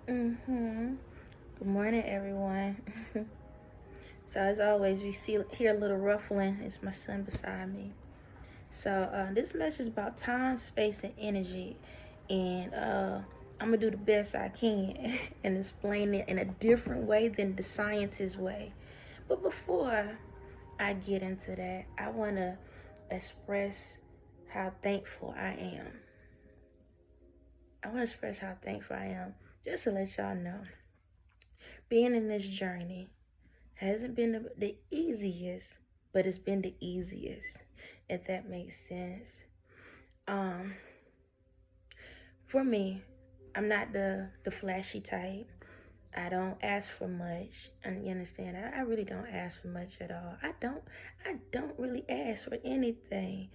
Mm-hmm. Good morning, everyone. So as always, we hear a little ruffling. It's my son beside me. So this message is about time, space, and energy, and I'm gonna do the best I can and explain it in a different way than the scientist way. But before I get into that, I wanna express how thankful I am. I wanna express how thankful I am, just to let y'all know. Being in this journey hasn't been the easiest, but it's been the easiest, if that makes sense. Um, for me, I'm not the flashy type. I don't ask for much, and you understand. I really don't ask for much at all. I don't really ask for anything.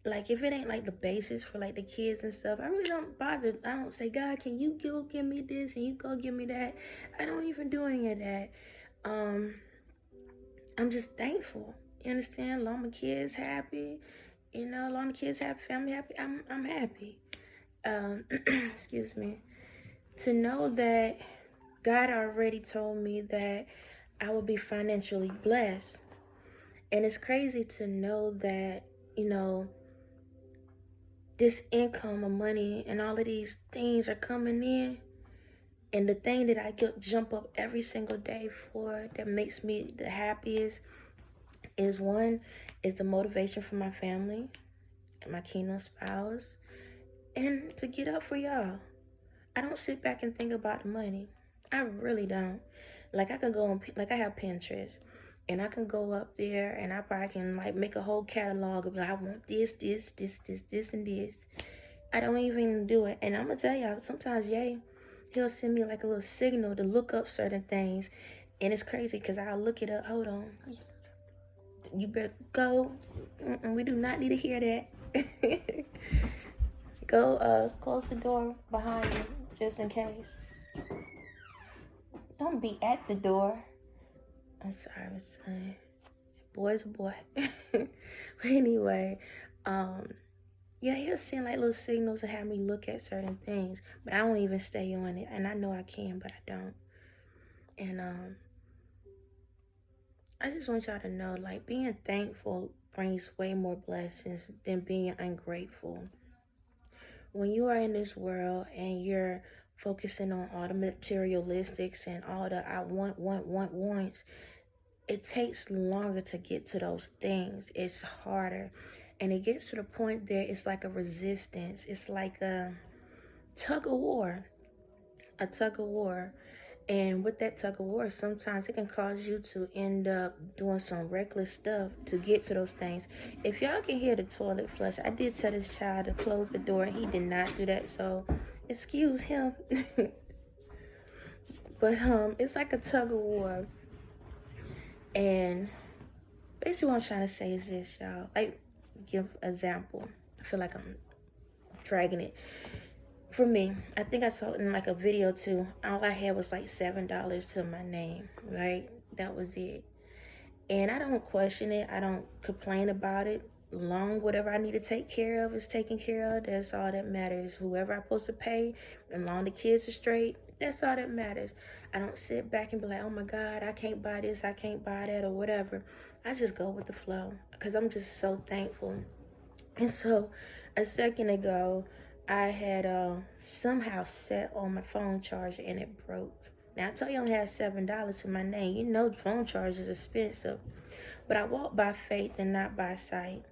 Like if it ain't like the basis for like the kids and stuff, I really don't bother. I don't say, God, can you go give me this and you go give me that. I don't even do any of that. Um, I'm just thankful. You understand? Long my kids happy, long the kids happy, family happy. I'm happy. Excuse me. To know that God already told me that I will be financially blessed, and it's crazy to know that this income of money and all of these things are coming in. And the thing that I get jump up every single day for that makes me the happiest is the motivation for my family and my kingdom spouse, and to get up for y'all. I don't sit back and think about the money. I really don't. Like I can go on, like I have Pinterest, and I can go up there and I probably can like make a whole catalog of like, I want this, and this. I don't even do it, and I'm gonna tell y'all sometimes, he'll send me like a little signal to look up certain things, and it's crazy because I'll look it up. Hold on, you better go. We do not need to hear that. Go close the door behind you just in case. Don't be at the door. I'm sorry, my son. Boy's a boy. But anyway, he'll send like little signals to have me look at certain things, but I don't even stay on it. And I know I can, but I don't. And I just want y'all to know, like, being thankful brings way more blessings than being ungrateful. When you are in this world and you're focusing on all the materialistics and all the I wants, it takes longer to get to those things. It's harder. And it gets to the point that it's like a resistance. It's like a tug of war. A tug of war. And with that tug of war, sometimes it can cause you to end up doing some reckless stuff to get to those things. If y'all can hear the toilet flush, I did tell this child to close the door, and he did not do that. So, excuse him. But it's like a tug of war. And basically what I'm trying to say is this, y'all. Like, give an example. I feel like I'm dragging it. For me, I think I saw it in like a video too. All I had was like $7 to my name, right? That was it. And I don't question it. I don't complain about it. Long whatever I need to take care of is taken care of. That's all that matters. Whoever I'm supposed to pay, and long the kids are straight, that's all that matters. I don't sit back and be like, oh my God, I can't buy this, I can't buy that, or whatever. I just go with the flow because I'm just so thankful. And so a second ago, I had somehow set on my phone charger and it broke. Now I told you I only had $7 to my name. You know the phone charger is expensive. But I walk by faith and not by sight.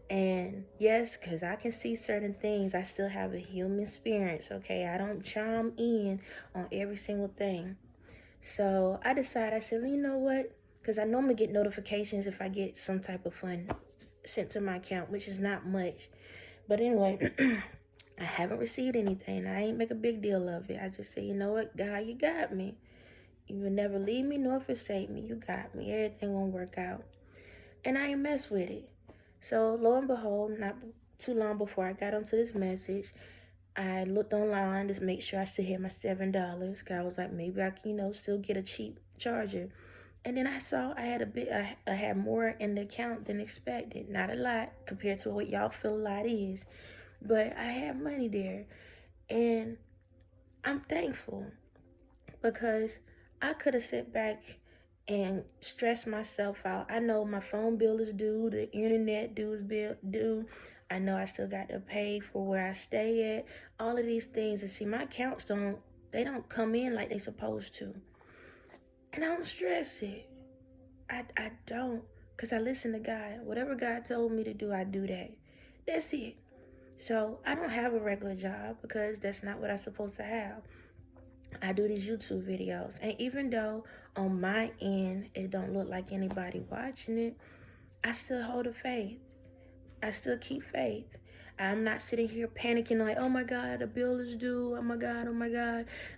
And yes, because I can see certain things, I still have a human experience, okay? I don't chime in on every single thing. So I decided, I said, well, you know what? Because I normally get notifications if I get some type of fund sent to my account, which is not much. But anyway, I haven't received anything. I ain't make a big deal of it. I just say, you know what, God, you got me. You will never leave me nor forsake me. You got me. Everything gonna work out. And I ain't mess with it. So lo and behold, not too long before I got onto this message, I looked online to make sure I still had my $7. I was like, maybe I can, still get a cheap charger. And then I saw I had I had more in the account than expected. Not a lot compared to what y'all feel a lot is, but I had money there, and I'm thankful. because I could have sat back and stressed myself out. I know my phone bill is due, the internet due. I know I still got to pay for where I stay at. All of these things, and see, my accounts don't come in like they supposed to, and I don't stress it. I don't, because I listen to God. Whatever God told me to do, I do that. That's it. So I don't have a regular job because that's not what I'm supposed to have. I do these YouTube videos, and even though on my end it don't look like anybody watching it, I still hold a faith. I still keep faith. I'm not sitting here panicking like, oh my God, the bill is due. Oh my God,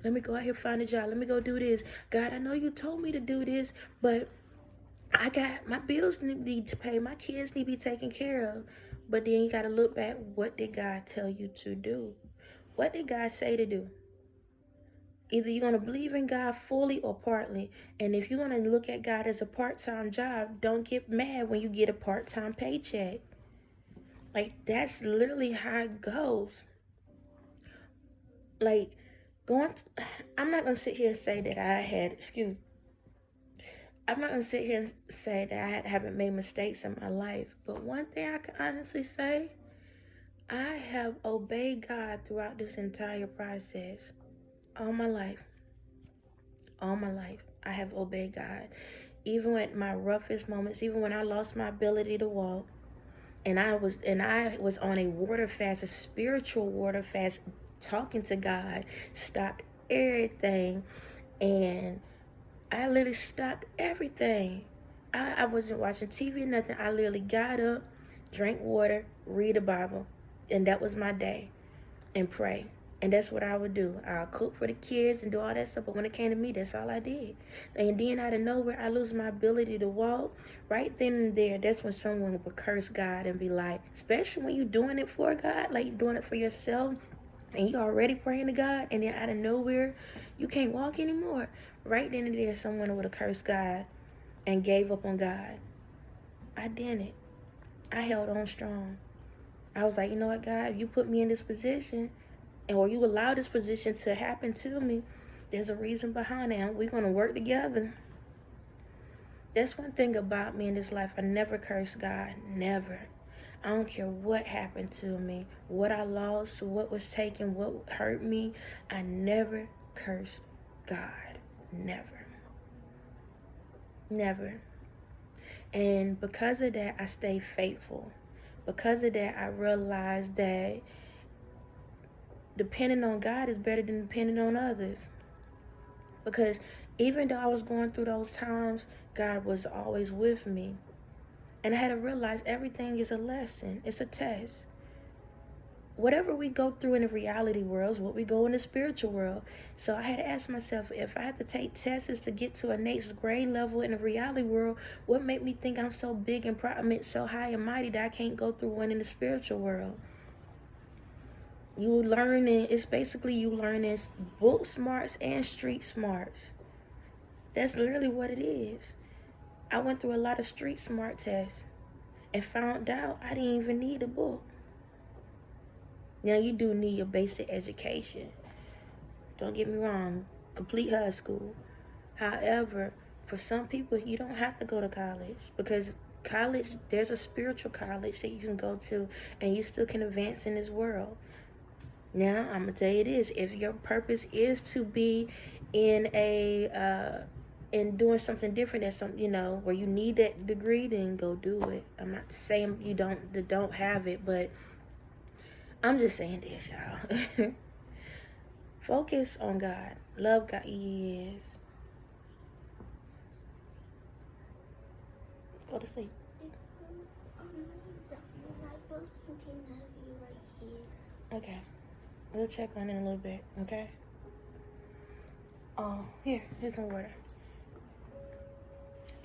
let me go out here find a job. Let me go do this. God, I know you told me to do this, but I got my bills need to pay. My kids need to be taken care of. But then you got to look back. What did God tell you to do? What did God say to do? Either you're going to believe in God fully or partly. And if you're going to look at God as a part-time job, don't get mad when you get a part-time paycheck. Like, that's literally how it goes. Like, I'm not going to sit here and say that I'm not going to sit here and say that I haven't made mistakes in my life. But one thing I can honestly say, I have obeyed God throughout this entire process. All my life, I have obeyed God. Even at my roughest moments, even when I lost my ability to walk, and I was on a water fast, a spiritual water fast, talking to God, stopped everything, and I literally stopped everything. I wasn't watching TV or nothing. I literally got up, drank water, read the Bible, and that was my day, and pray. And that's what I would do. I'll cook for the kids and do all that stuff. But when it came to me, that's all I did. And then out of nowhere, I lose my ability to walk. Right then and there, that's when someone would curse God and be like, especially when you're doing it for God, like you're doing it for yourself, and you're already praying to God, and then out of nowhere, you can't walk anymore. Right then and there, someone would have cursed God and gave up on God. I didn't. I held on strong. I was like, you know what, God, if you put me in this position, or you allow this position to happen to me, there's a reason behind it, and we're going to work together. That's one thing about me in this life. I never curse God. Never. I don't care what happened to me, what I lost, what was taken, what hurt me. I never cursed God. Never. Never. And because of that, I stay faithful. Because of that, I realized that depending on God is better than depending on others. Because even though I was going through those times, God was always with me. And I had to realize everything is a lesson. It's a test. Whatever we go through in the reality world is what we go in the spiritual world. So I had to ask myself, if I had to take tests to get to a next grade level in the reality world, what made me think I'm so big and so high and mighty that I can't go through one in the spiritual world? It's basically you learning book smarts and street smarts. That's literally what it is. I went through a lot of street smart tests and found out I didn't even need a book. Now, you do need your basic education. Don't get me wrong, complete high school. However, for some people, you don't have to go to college, because college, there's a spiritual college that you can go to and you still can advance in this world. Now, I'm going to tell you this. If your purpose is to be in doing something different, that's something, where you need that degree, then go do it. I'm not saying you don't have it, but I'm just saying this, y'all. Focus on God. Love God. Yes. Go to sleep. Okay. We'll check on it in a little bit, okay? Here's some water.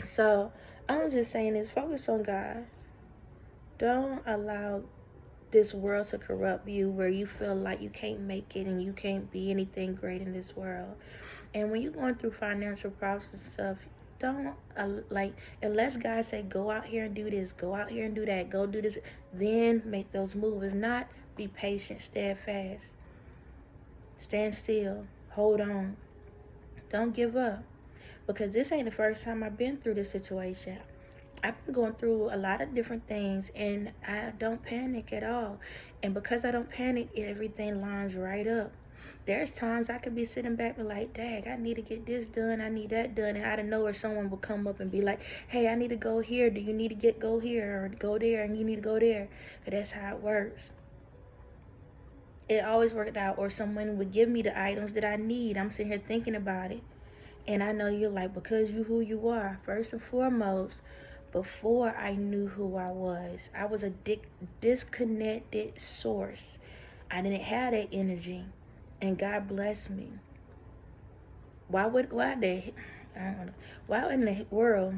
So, I was just saying this, focus on God. Don't allow this world to corrupt you where you feel like you can't make it and you can't be anything great in this world. And when you're going through financial problems and stuff, don't, unless God say, go out here and do this, go out here and do that, go do this, then make those moves. If not, be patient, steadfast, stand still, hold on. Don't give up. Because this ain't the first time I've been through this situation. I've been going through a lot of different things, and I don't panic at all. And because I don't panic, everything lines right up. There's times I could be sitting back and like, dang, I need to get this done, I need that done, and out of nowhere someone will come up and be like, hey, I need to go here, do you need to go here, or go there, and you need to go there. But that's how it works. It always worked out. Or someone would give me the items that I need. I'm sitting here thinking about it, and I know you're like, because you who you are. First and foremost, before I knew who I was a disconnected source. I didn't have that energy, and God blessed me. Why in the world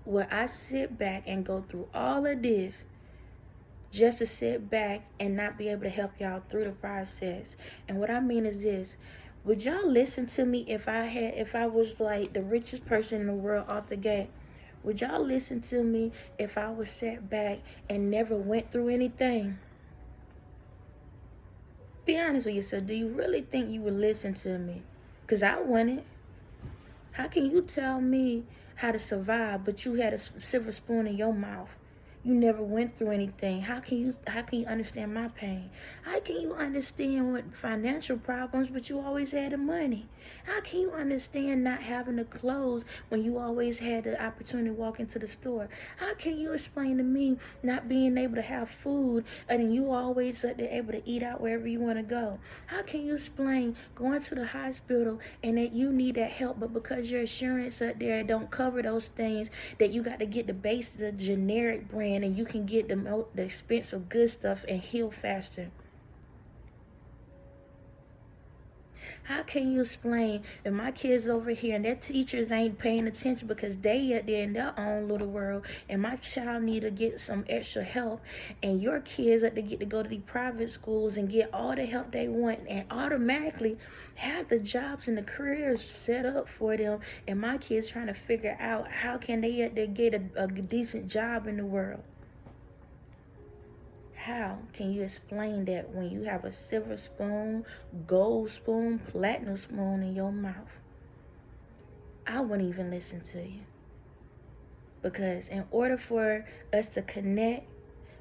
would I sit back and go through all of this just to sit back and not be able to help y'all through the process? And what I mean is this: would y'all listen to me if I was like the richest person in the world off the gate? Would y'all listen to me if I was sat back and never went through anything? Be honest with yourself. Do you really think you would listen to me? Because I wouldn't. How can you tell me how to survive, but you had a silver spoon in your mouth? You never went through anything. How can you understand my pain? How can you understand what financial problems, but you always had the money? How can you understand not having the clothes when you always had the opportunity to walk into the store? How can you explain to me not being able to have food and you always able to eat out wherever you want to go? How can you explain going to the hospital and that you need that help, but because your insurance up there don't cover those things, that you got to get the generic brand, and you can get the expensive good stuff and heal faster? How can you explain that my kids over here and their teachers ain't paying attention because they are there in their own little world, and my child need to get some extra help, and your kids are to get to go to the private schools and get all the help they want and automatically have the jobs and the careers set up for them, and my kids trying to figure out how can they get a decent job in the world? How can you explain that when you have a silver spoon, gold spoon, platinum spoon in your mouth? I wouldn't even listen to you. Because in order for us to connect,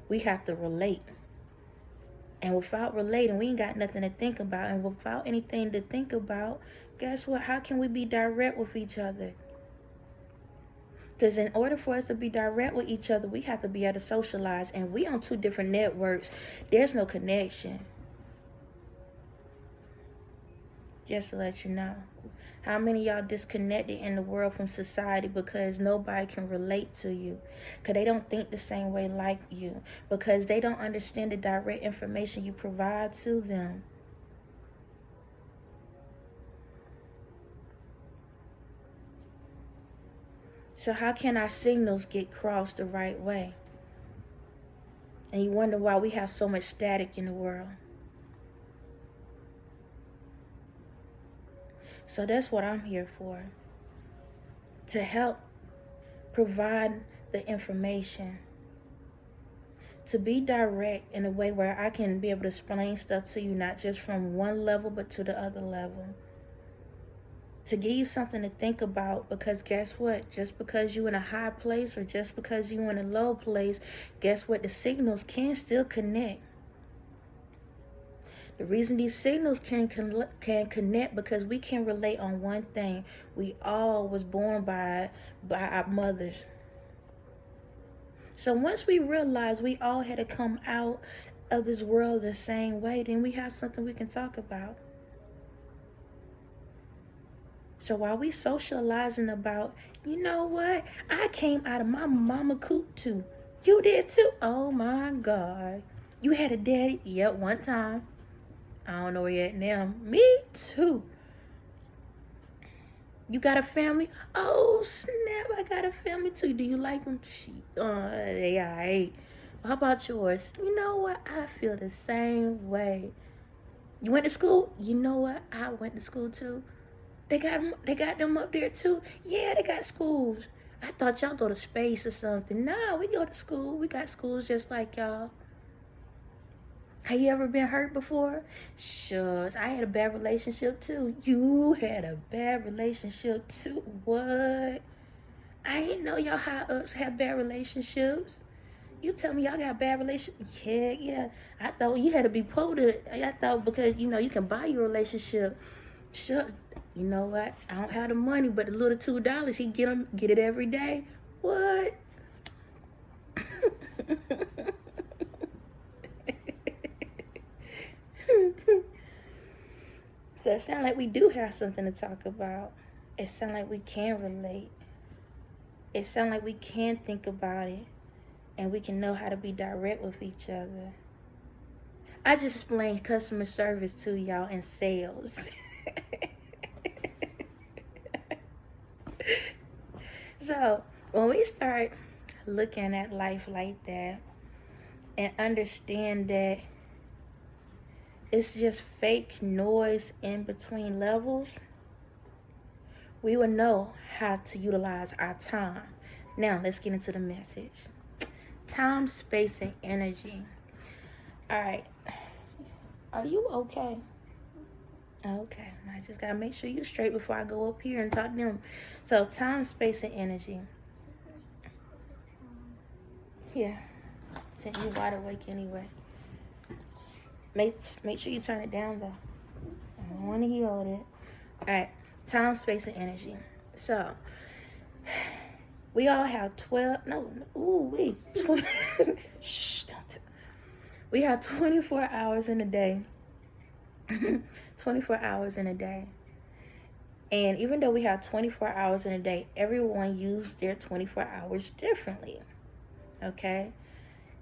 we have to relate. And without relating, we ain't got nothing to think about. And without anything to think about, guess what? How can we be direct with each other? Because in order for us to be direct with each other, we have to be able to socialize. And we on two different networks. There's no connection. Just to let you know. How many of y'all disconnected in the world from society because nobody can relate to you? Because they don't think the same way like you. Because they don't understand the direct information you provide to them. So how can our signals get crossed the right way? And you wonder why we have so much static in the world. So that's what I'm here for. To help provide the information. To be direct in a way where I can be able to explain stuff to you, not just from one level, but to the other level. To give you something to think about, because guess what? Just because you're in a high place or just because you're in a low place, guess what? The signals can still connect. The reason these signals can connect because we can relate on one thing. We all was born by our mothers. So once we realize we all had to come out of this world the same way, then we have something we can talk about. So while we socializing about, you know what? I came out of my mama coop too. You did too? Oh my God. You had a daddy? Yep, one time. I don't know where you're at now. Me too. You got a family? Oh snap, I got a family too. Do you like them? They alright. How about yours? You know what? I feel the same way. You went to school? You know what? I went to school too. They got them up there too. Yeah, they got schools. I thought y'all go to space or something. Nah, we go to school. We got schools just like y'all. Have you ever been hurt before? Shucks, I had a bad relationship too. You had a bad relationship too. What? I didn't know y'all high ups have bad relationships. You tell me y'all got bad relationships? Yeah. I thought you had to be quoted. I thought because, you can buy your relationship. Shucks. You know what? I don't have the money, but the little $2, he get it every day. What? So it sounds like we do have something to talk about. It sounds like we can relate. It sounds like we can think about it. And we can know how to be direct with each other. I just explained customer service to y'all and sales. So when we start looking at life like that and understand that it's just fake noise in between levels, we will know how to utilize our time. Now let's get into the message. Time, space, and energy. All right. Are you okay? Okay. I just got to make sure you're straight before I go up here and talk to them. So time, space, and energy. Yeah. Since you're wide awake anyway. Make sure you turn it down though. I don't want to hear all that. All right. Time, space, and energy. So we all have 12. No. Ooh, wait. Shh. Don't. We have 24 hours in a day. 24 hours in a day. And even though we have 24 hours in a day, everyone uses their 24 hours differently. Okay?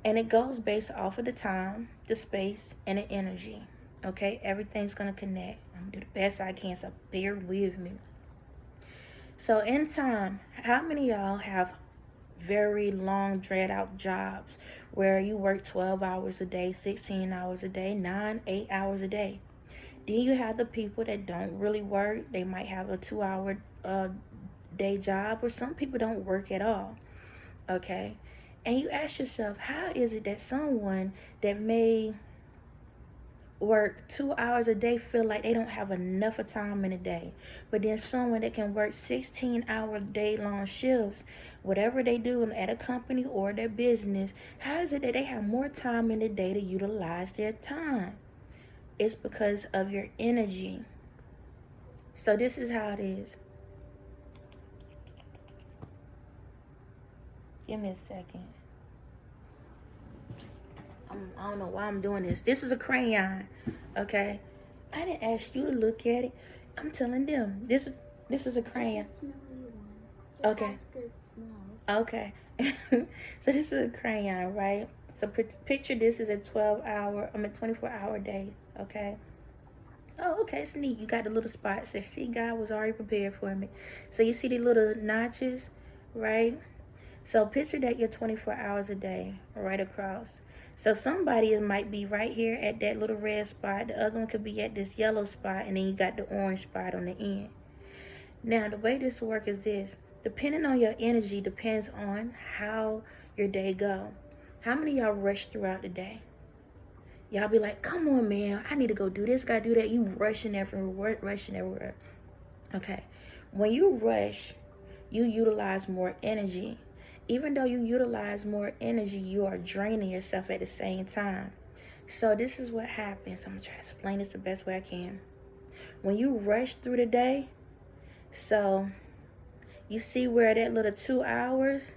And it goes based off of the time, the space, and the energy. Okay? Everything's going to connect. I'm going to do the best I can, so bear with me. So in time, how many of y'all have very long, dread out jobs where you work 12 hours a day, 16 hours a day, 8 hours a day? Then you have the people that don't really work. They might have a 2-hour day job, or some people don't work at all. Okay? And you ask yourself, how is it that someone that may work 2 hours a day feel like they don't have enough of time in a day? But then someone that can work 16-hour day-long shifts, whatever they do at a company or their business, how is it that they have more time in the day to utilize their time? It's because of your energy. So this is how it is. Give me a second. I don't know why I'm doing this. This is a crayon, okay? I didn't ask you to look at it. I'm telling them this is a crayon. Okay. Okay. So this is a crayon, right? So picture this is a 24-hour day, okay? Oh, okay, it's neat. You got the little spots there. See, God was already prepared for me. So you see the little notches, right? So picture that you're 24 hours a day, right across. So somebody might be right here at that little red spot. The other one could be at this yellow spot, and then you got the orange spot on the end. Now, the way this works is this. Depending on your energy depends on how your day go. How many of y'all rush throughout the day? Y'all be like, come on, man, I need to go do this, gotta do that. You rushing everywhere. Okay. When you rush, you utilize more energy. Even though you utilize more energy, you are draining yourself at the same time. So this is what happens. I'm going to try to explain this the best way I can. When you rush through the day, so you see where that little 2 hours,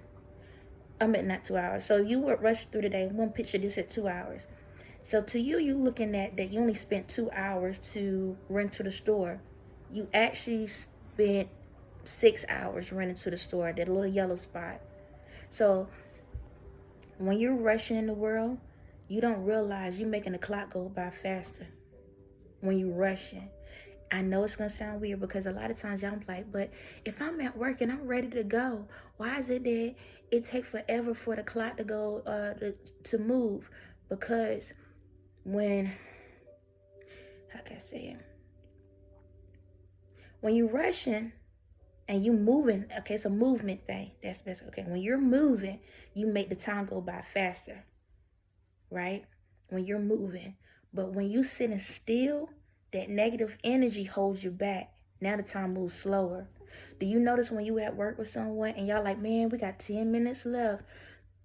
not 2 hours. So you would rush through the day. One picture this at 2 hours. So to you looking at that you only spent 2 hours to run to the store. You actually spent 6 hours running to the store, that little yellow spot. So when you're rushing in the world, you don't realize you're making the clock go by faster when you're rushing. I know it's going to sound weird because a lot of times y'all like, but if I'm at work and I'm ready to go, why is it that it takes forever for the clock to go, to move? Because when you're rushing and you moving, okay, it's a movement thing. That's best. Okay, when you're moving, you make the time go by faster, right? when you're moving. But when you sitting still, that negative energy holds you back. Now the time moves slower. Do you notice when you at work with someone and y'all like, man, we got 10 minutes left?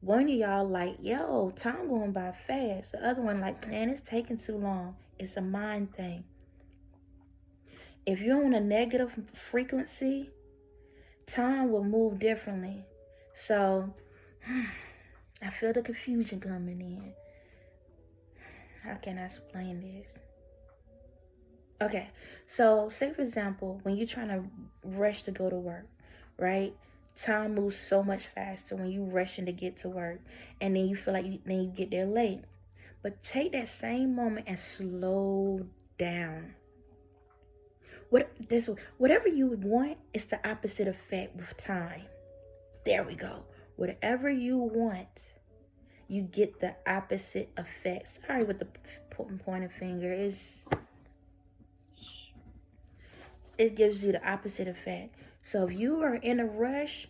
One of y'all like, yo, time going by fast. The other one like, man, it's taking too long. It's a mind thing. If you're on a negative frequency, time will move differently. So, I feel the confusion coming in. How can I explain this? Okay, so say for example, when you're trying to rush to go to work, right? Time moves so much faster when you rushing to get to work, and then you feel like then you get there late. But take that same moment and slow down. Whatever you would want, it's the opposite effect with time. There we go. Whatever you want, you get the opposite effect. Sorry with the pointing finger. It gives you the opposite effect. So if you are in a rush,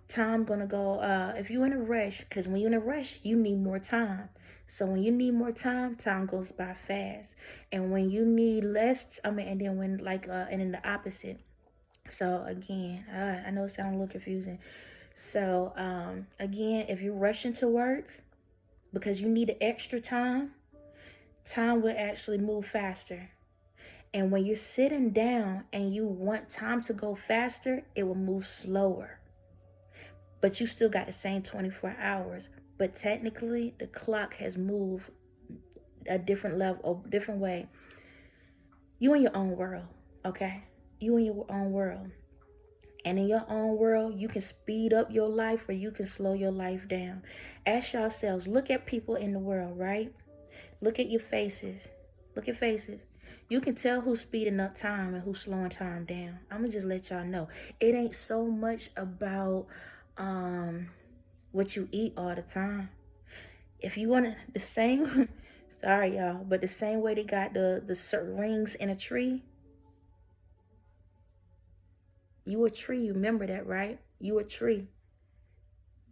time gonna go, if you're in a rush, because when you're in a rush, you need more time. So when you need more time, time goes by fast. And when you need less, and then when and then the opposite. So again, I know it sounds a little confusing. So again, if you're rushing to work because you need the extra time, time will actually move faster. And when you're sitting down and you want time to go faster, it will move slower. But you still got the same 24 hours. But technically, the clock has moved a different level, a different way. You in your own world, okay? You in your own world. And in your own world, you can speed up your life or you can slow your life down. Ask yourselves, look at people in the world, right? Look at your faces. Look at faces. You can tell who's speeding up time and who's slowing time down. I'm going to just let y'all know. It ain't so much about what you eat all the time. If you want the same, sorry y'all, but the same way they got the certain rings in a tree. You a tree, you remember that, right? You a tree.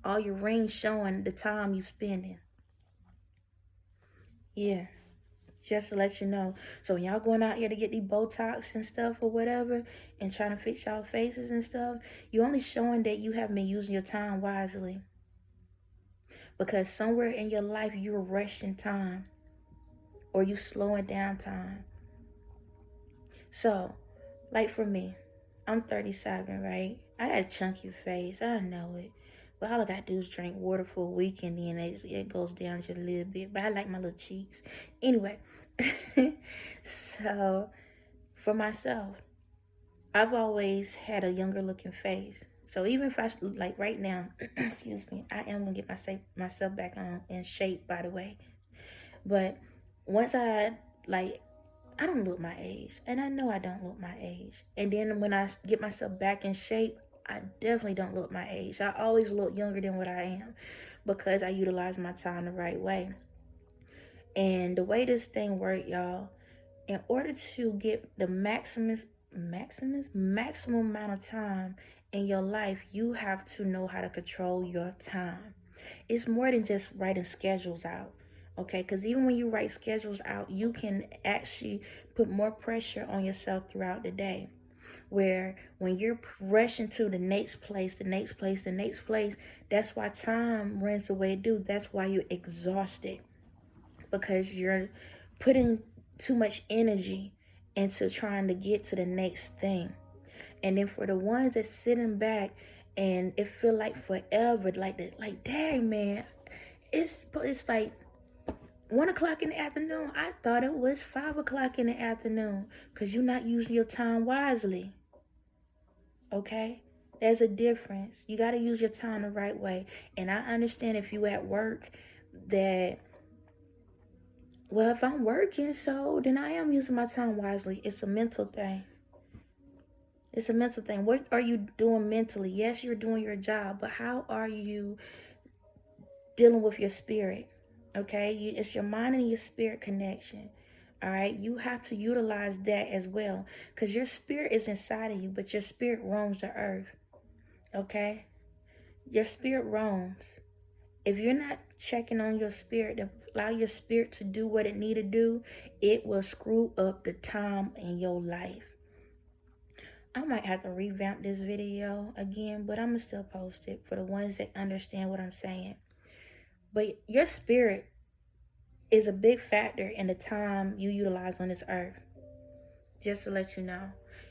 All your rings showing the time you spending. Yeah. Just to let you know. So when y'all going out here to get these Botox and stuff or whatever and trying to fix y'all faces and stuff, you only showing that you haven't been using your time wisely. Because somewhere in your life you're rushing time or you slowing down time. So, like for me, I'm 37, right? I got a chunky face. I know it. But all I got to do is drink water for a week and then it goes down just a little bit. But I like my little cheeks. Anyway, so for myself, I've always had a younger looking face. So even if I, like right now, excuse me, I am going to get myself back on in shape, by the way. But once I don't look my age. And I know I don't look my age. And then when I get myself back in shape, I definitely don't look my age. I always look younger than what I am because I utilize my time the right way. And the way this thing works, y'all, in order to get the maximum amount of time in your life, you have to know how to control your time. It's more than just writing schedules out. Okay, because even when you write schedules out, you can actually put more pressure on yourself throughout the day. Where when you're rushing to the next place, that's why time runs the way it do. That's why you're exhausted. Because you're putting too much energy into trying to get to the next thing. And then for the ones that's sitting back and it feel like forever, like dang man, it's like 1 o'clock in the afternoon. I thought it was 5 o'clock in the afternoon because you're not using your time wisely. Okay? There's a difference. You got to use your time the right way. And I understand if you at work that, well, if I'm working, so then I am using my time wisely. It's a mental thing. It's a mental thing. What are you doing mentally? Yes, you're doing your job, but how are you dealing with your spirit? Okay, it's your mind and your spirit connection. All right, you have to utilize that as well because your spirit is inside of you, but your spirit roams the earth. Okay, your spirit roams. If you're not checking on your spirit, allow your spirit to do what it need to do, it will screw up the time in your life. I might have to revamp this video again, but I'm going to still post it for the ones that understand what I'm saying. But your spirit is a big factor in the time you utilize on this earth. Just to let you know.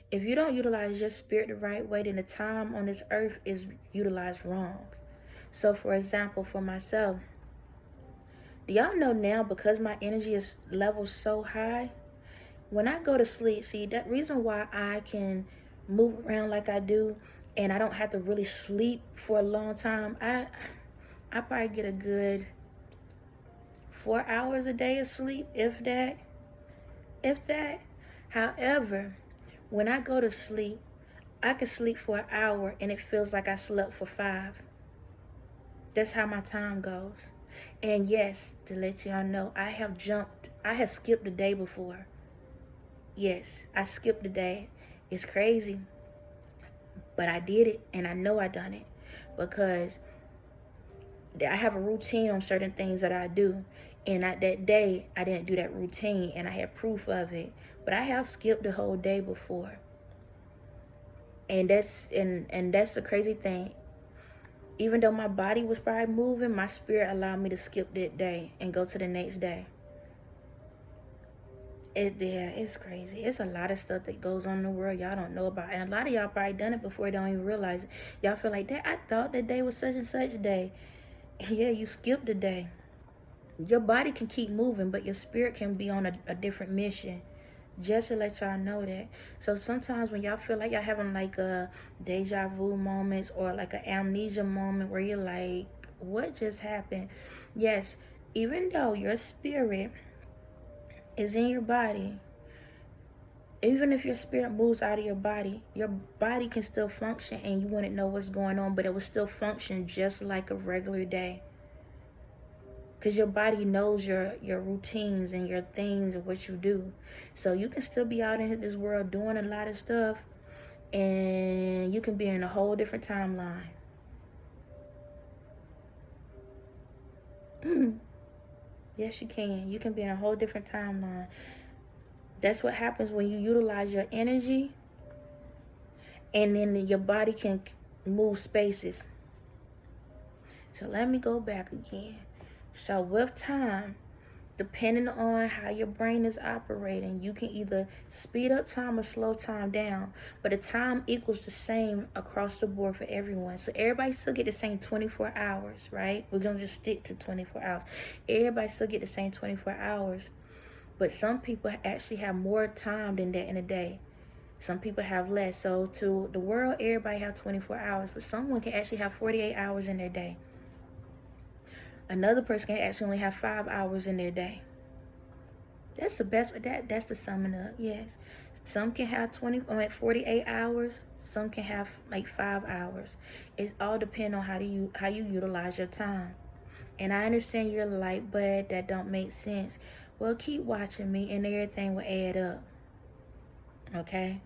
If you don't utilize your spirit the right way, then the time on this earth is utilized wrong. So for example, for myself, do y'all know now, because my energy is level so high, when I go to sleep, see, that reason why I can move around like I do and I don't have to really sleep for a long time, I probably get a good 4 hours a day of sleep, if that. However, when I go to sleep, I can sleep for an hour and it feels like I slept for 5. That's how my time goes. And yes, to let y'all know, I have skipped the day before. Yes, I skipped the day. It's crazy. But I did it, and I know I done it because I have a routine on certain things that I do. And that day, I didn't do that routine, and I had proof of it. But I have skipped the whole day before. And that's the crazy thing. Even though my body was probably moving, my spirit allowed me to skip that day and go to the next day. It's crazy. It's a lot of stuff that goes on in the world y'all don't know about. And a lot of y'all probably done it before, don't even realize it. Y'all feel like, that I thought that day was such and such day. Yeah, you skipped a day. Your body can keep moving, but your spirit can be on a different mission. Just to let y'all know that. So sometimes when y'all feel like y'all having like a deja vu moments or like an amnesia moment where you're like, what just happened? Yes, even though your spirit is in your body, even if your spirit moves out of your body can still function, and you wouldn't know what's going on, but it will still function just like a regular day. Because your body knows your routines and your things and what you do. So you can still be out in this world doing a lot of stuff, and you can be in a whole different timeline. Yes, you can. You can be in a whole different timeline. That's what happens when you utilize your energy, and then your body can move spaces. So let me go back again. So with time, depending on how your brain is operating, you can either speed up time or slow time down. But the time equals the same across the board for everyone. So everybody still get the same 24 hours, right? We're going to just stick to 24 hours. Everybody still get the same 24 hours. But some people actually have more time than that in a day. Some people have less. So to the world, everybody have 24 hours. But someone can actually have 48 hours in their day. Another person can actually only have 5 hours in their day. That's the best. That's the summing up. Yes, some can have 48 hours. Some can have like 5 hours. It all depends on how you utilize your time. And I understand you're like, but that don't make sense. Well, keep watching me, and everything will add up. Okay.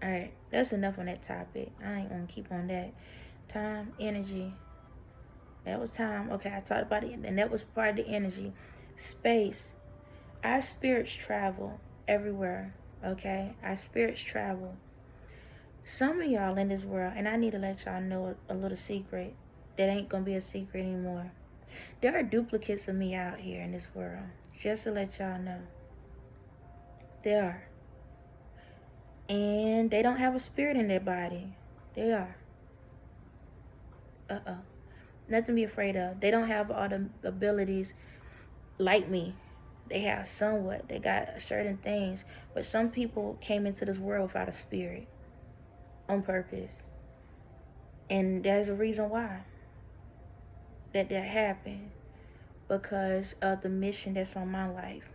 All right. That's enough on that topic. I ain't gonna keep on that. Time, energy. That was time. Okay, I talked about it, and that was part of the energy. Space. Our spirits travel everywhere, okay? Our spirits travel. Some of y'all in this world, and I need to let y'all know a little secret that ain't going to be a secret anymore. There are duplicates of me out here in this world, just to let y'all know. There are. And they don't have a spirit in their body. They are. Nothing to be afraid of. They don't have all the abilities like me. They have somewhat. They got certain things. But some people came into this world without a spirit. On purpose. And there's a reason why that happened. Because of the mission that's on my life.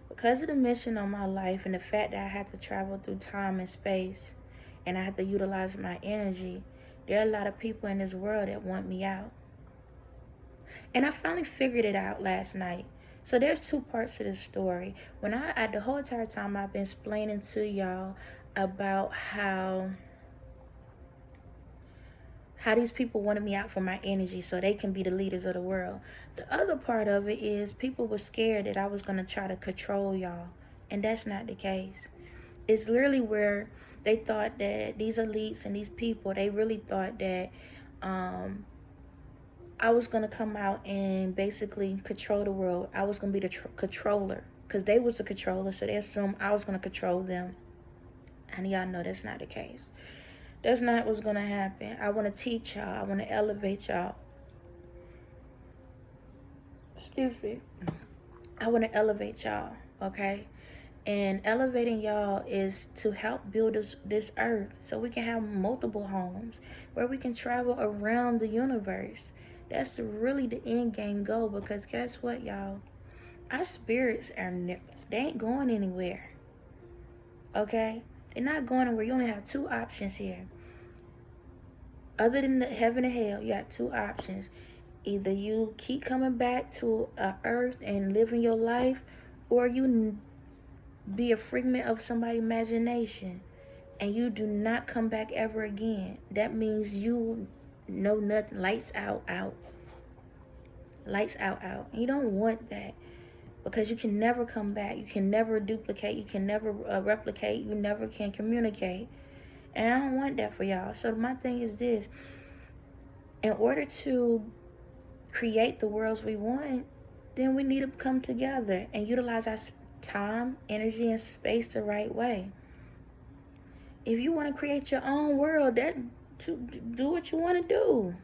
Because of the mission on my life and the fact that I had to travel through time and space, and I had to utilize my energy, there are a lot of people in this world that want me out. And I finally figured it out last night. So there's 2 parts to this story. When the whole entire time I've been explaining to y'all about how how these people wanted me out for my energy so they can be the leaders of the world. The other part of it is people were scared that I was going to try to control y'all. And that's not the case. It's literally where they thought that these elites and these people, they really thought that I was going to come out and basically control the world. I was going to be the controller. Because they was the controller, so they assumed I was going to control them. And y'all know that's not the case. That's not what's going to happen. I want to teach y'all. I want to elevate y'all. Excuse me. I want to elevate y'all, okay? And elevating y'all is to help build this earth so we can have multiple homes where we can travel around the universe. That's really the end game goal, because guess what, y'all? Our spirits they ain't going anywhere, okay? They're not going anywhere. You only have two options here. Other than the heaven and hell, you got two options. Either you keep coming back to earth and living your life, or you be a figment of somebody's imagination and you do not come back ever again. That means you know nothing. Lights out. Lights out. And you don't want that, because you can never come back. You can never duplicate. You can never replicate. You never can communicate. And I don't want that for y'all. So my thing is this. In order to create the worlds we want, then we need to come together and utilize our time, energy, and space the right way. If you want to create your own world, do what you want to do.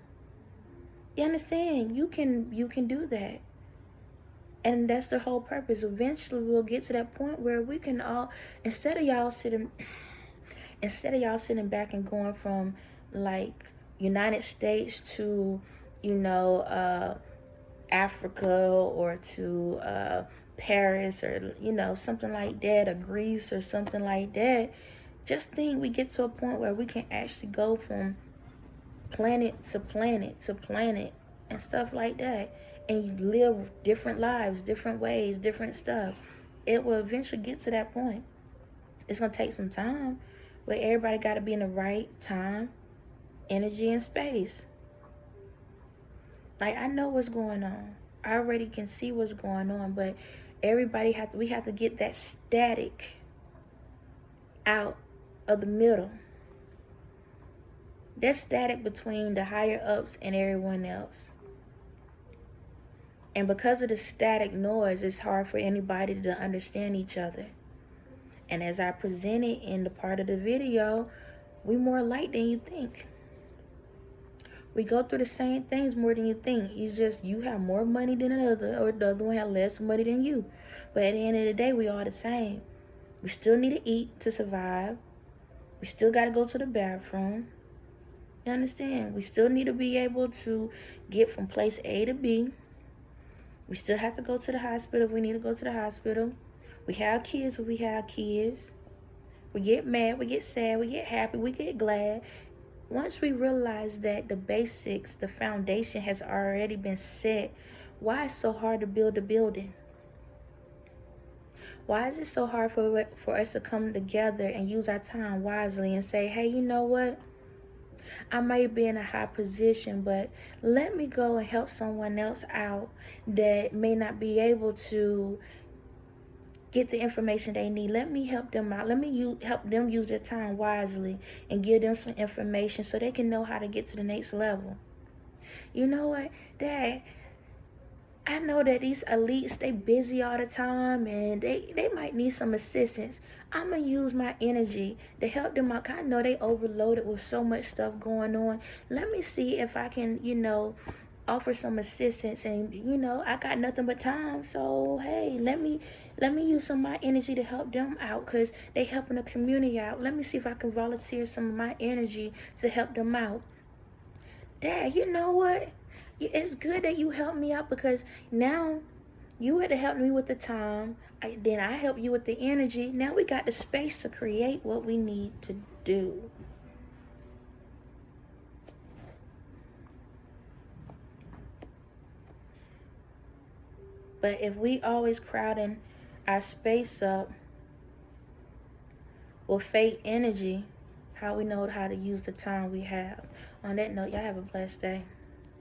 You understand? You can do that. And that's the whole purpose. Eventually we'll get to that point where we can all, instead of y'all sitting back and going from like United States to, Africa, or to Paris, or something like that, or Greece or something like that. Just think we get to a point where we can actually go from planet to planet to planet and stuff like that, and live different lives, different ways, different stuff. It will eventually get to that point. It's gonna take some time, but everybody got to be in the right time, energy, and space. Like, I know what's going on. I already can see what's going on, but we have to get that static out of the middle. There's static between the higher ups and everyone else. And because of the static noise, it's hard for anybody to understand each other. And as I presented in the part of the video, we more alike than you think. We go through the same things more than you think. It's just you have more money than another, or the other one have less money than you. But at the end of the day, we all the same. We still need to eat to survive. We still got to go to the bathroom. You understand? We still need to be able to get from place A to B. We still have to go to the hospital if we need to go to the hospital. We have kids if we have kids. We get mad, we get sad, we get happy, we get glad. Once we realize that the basics, the foundation has already been set, why is it so hard to build a building? Why is it so hard for us to come together and use our time wisely and say, hey, you know what? I may be in a high position, but let me go and help someone else out that may not be able to get the information they need. Let me help them out. Let me help them use their time wisely and give them some information so they can know how to get to the next level. You know what, Dad? I know that these elites, they busy all the time and they might need some assistance. I'm going to use my energy to help them out. I know they overloaded with so much stuff going on. Let me see if I can, offer some assistance. And, I got nothing but time. So, hey, let me use some of my energy to help them out, because they helping the community out. Let me see if I can volunteer some of my energy to help them out. Dad, you know what? It's good that you helped me out, because now you had to help me with the time. Then I help you with the energy. Now we got the space to create what we need to do. But if we always crowding our space up with fake energy, how we know how to use the time we have. On that note, y'all have a blessed day.